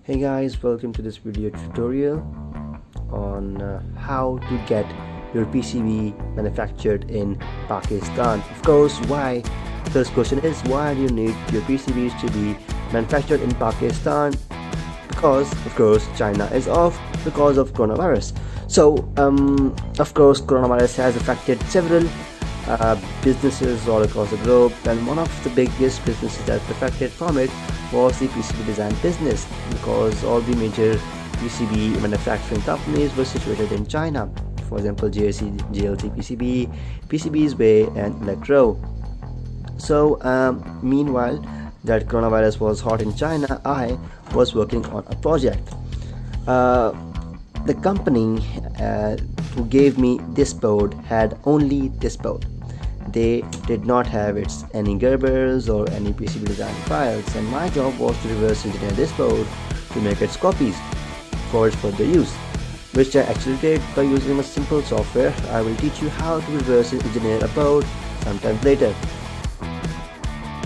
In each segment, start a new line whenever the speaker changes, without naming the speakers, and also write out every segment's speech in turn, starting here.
Hey guys, welcome to this video tutorial on how to get your PCB manufactured in Pakistan. Of course, why? First question is, why do you need your PCBs to be manufactured in Pakistan? Because of course China is off because of coronavirus. So of course coronavirus has affected several businesses all across the globe, and one of the biggest businesses that affected from it was the PCB design business, because all the major PCB manufacturing companies were situated in China. For example, JLCPCB, PCBs and Electro. So meanwhile that coronavirus was hot in China, I was working on a project. The company who gave me this board had only this board. They did not have any Gerbers or any PCB design files, and my job was to reverse engineer this board to make its copies for its further use, which I actually did by using a simple software. I will teach you how to reverse engineer a board sometime later.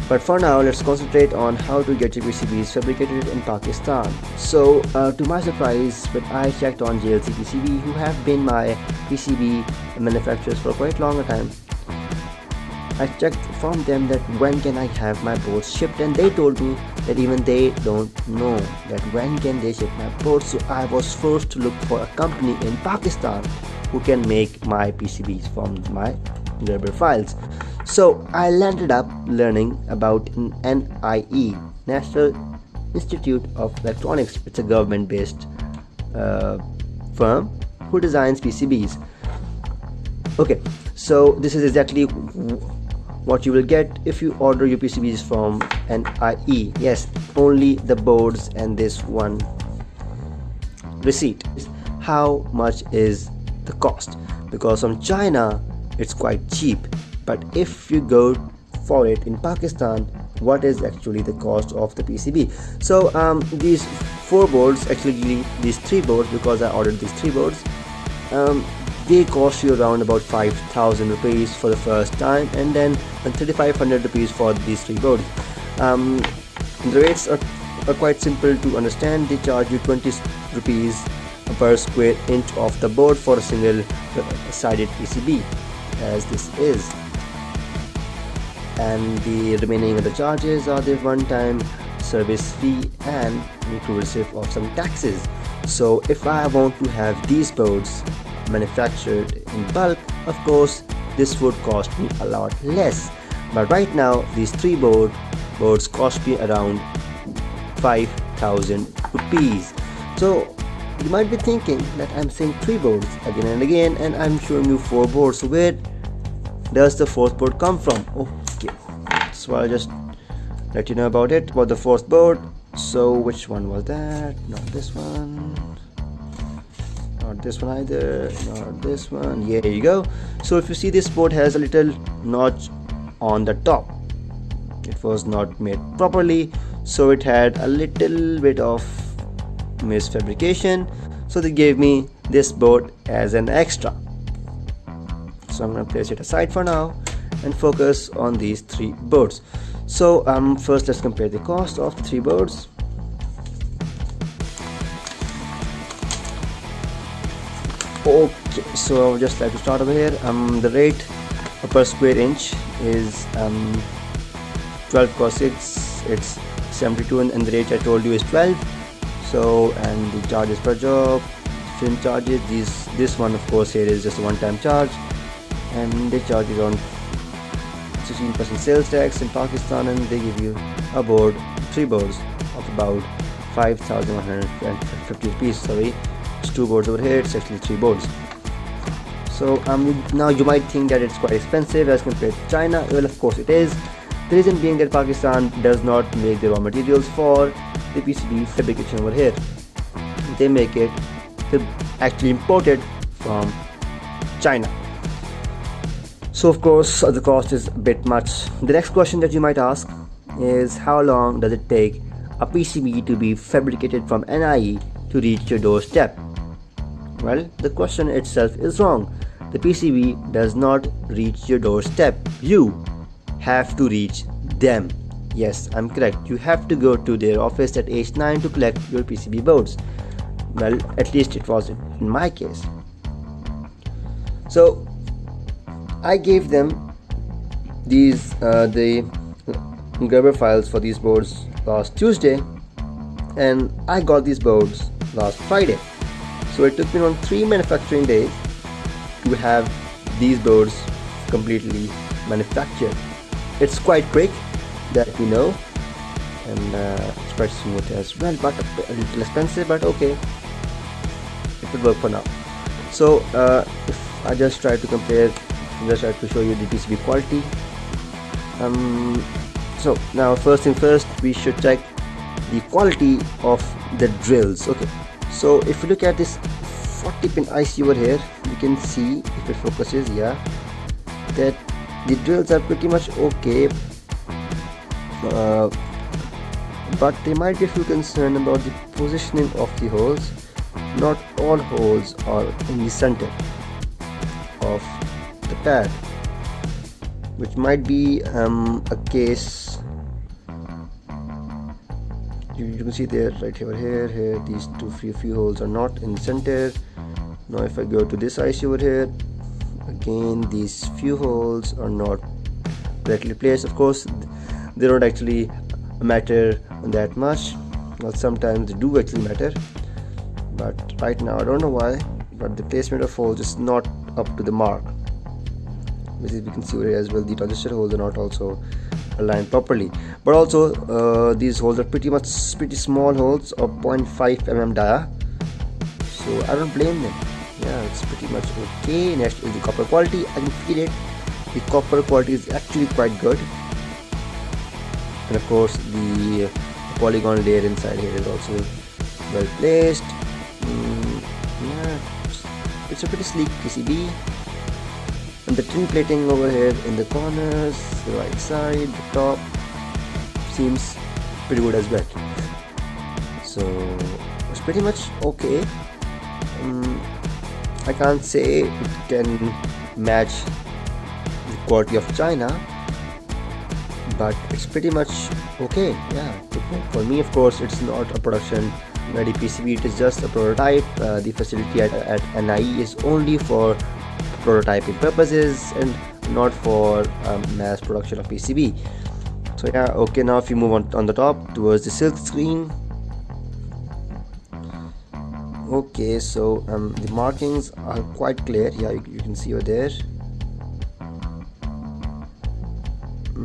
But for now, let's concentrate on how to get your PCBs fabricated in Pakistan. So to my surprise, when I checked on JLCPCB, who have been my PCB manufacturers for quite long time, I checked from them that when can I have my boards shipped, and they told me that even they don't know that when can they ship my boards. So I was forced to look for a company in Pakistan who can make my PCBs from my Gerber files. So I landed up learning about NIE, National Institute of Electronics. It's a government-based firm who designs PCBs. Okay, so this is exactly what you will get if you order your PCBs from NIE. Yes, only the boards and this one receipt. How much is the cost? Because from China it's quite cheap, but if you go for it in Pakistan, what is actually the cost of the PCB? So these four boards, actually these three boards, because I ordered these three boards, they cost you around about 5,000 rupees for the first time, and then 3,500 rupees for these three boards. The rates are quite simple to understand. They charge you 20 rupees per square inch of the board for a single sided PCB, as this is, and the remaining of the charges are the one-time service fee and inclusive of some taxes. So if I want to have these boards manufactured in bulk, of course this would cost me a lot less, but right now these three boards cost me around 5,000 rupees. So you might be thinking that I'm saying three boards again and again, and I'm showing you four boards. So where does the fourth board come from? Okay, so I'll just let you know about the fourth board. So which one was that? Not this one, not this one either, not this one. Yeah, here you go. So if you see, this board has a little notch on the top. It was not made properly, so it had a little bit of misfabrication, so they gave me this board as an extra. So I'm going to place it aside for now and focus on these three boards. So first let's compare the cost of the three boards. Okay, so I would just like to start over here. The rate per square inch is 12 cos 6, it's 72, and the rate I told you is 12. So, and the charges per job, film charges, this one of course here is just a one-time charge, and they charge you around 16% sales tax in Pakistan, and they give you a board, three boards of about 5,150 rupees. Sorry, it's two boards over here, it's actually three boards. So now you might think that it's quite expensive as compared to China. Well, of course it is. The reason being that Pakistan does not make the raw materials for the PCB fabrication over here. They make it, they actually import it from China. So of course the cost is a bit much. The next question that you might ask is, how long does it take a PCB to be fabricated from NIE to reach your doorstep? Well, the question itself is wrong. The PCB does not reach your doorstep. You have to reach them. Yes, I'm correct. You have to go to their office at age 9 to collect your PCB boards. Well, at least it was in my case. So I gave them these the Gerber files for these boards last Tuesday, and I got these boards last Friday. So it took me around 3 manufacturing days to have these boards completely manufactured. It's quite quick, that we know, and it's quite smooth as well, but a little expensive, but okay, it will work for now. So if I just try to compare, just try to show you the PCB quality. So now first thing first, we should check the quality of the drills. Okay, so if you look at this 40 pin IC over here, you can see, if it focuses, yeah, that the drills are pretty much okay, but there might be a few concern about the positioning of the holes. Not all holes are in the center of the pad, which might be a case. You can see there, right here, these few holes are not in the center. Now if I go to this IC over here, again these few holes are not correctly placed. Of course, they don't actually matter that much. Well, sometimes they do actually matter, but right now I don't know why, but the placement of holes is not up to the mark. Which is, we can see over here as well, the transistor holes are not also aligned properly. But also these holes are pretty small holes of 0.5 mm dia, so I don't blame them. Yeah, it's pretty much okay. Next is the copper quality. I can feel it. The copper quality is actually quite good, and of course the polygon layer inside here is also well placed. Yeah, it's a pretty sleek PCB. And the tin plating over here in the corners, the right side, the top, seems pretty good as well. So it's pretty much okay. I can't say it can match the quality of China, but it's pretty much okay. Yeah, for me, of course, it's not a production ready PCB. It is just a prototype. The facility at NIE is only for prototyping purposes and not for mass production of PCB. So yeah, okay, now if you move on the top towards the silk screen. Okay, so the markings are quite clear. Yeah, you can see over there.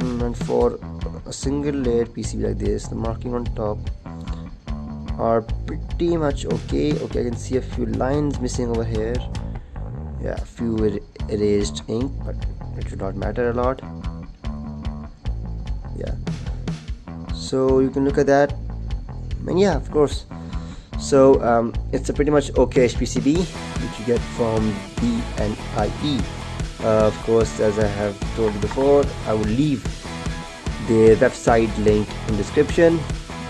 And for a single layered PCB like this, the marking on top are pretty much okay. Okay, I can see a few lines missing over here. Yeah, a few erased ink, but it should not matter a lot. Yeah, so you can look at that, and yeah, of course. So it's a pretty much okay PCB which you get from the NIE. Of course, as I have told you before, I will leave their website linked in description,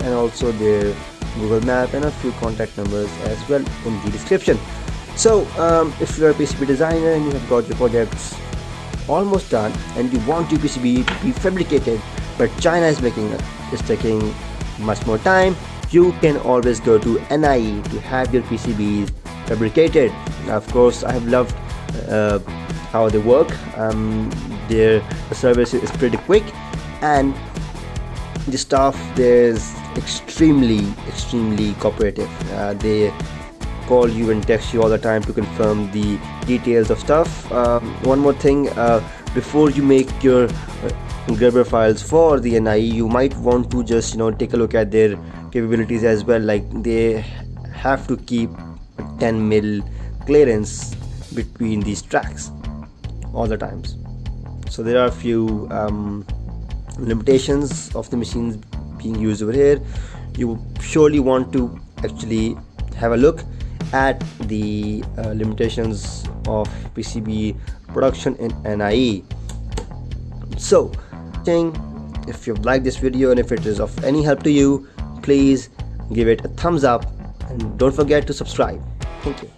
and also their Google Map and a few contact numbers as well in the description. So if you're a PCB designer and you have got your projects almost done and you want your PCB to be fabricated, but China is taking much more time, you can always go to NIE to have your PCBs fabricated. Now, of course, I have loved how they work. Their service is pretty quick, and the staff there is extremely cooperative. They call you and text you all the time to confirm the details of stuff. One more thing, before you make your Gerber files for the NIE, you might want to just take a look at their capabilities as well. Like, they have to keep a 10 mil clearance between these tracks all the times. So there are a few limitations of the machines being used over here. You surely want to actually have a look at the limitations of PCB production in NIE. So if you've liked this video and if it is of any help to you, please give it a thumbs up and don't forget to subscribe. Thank you.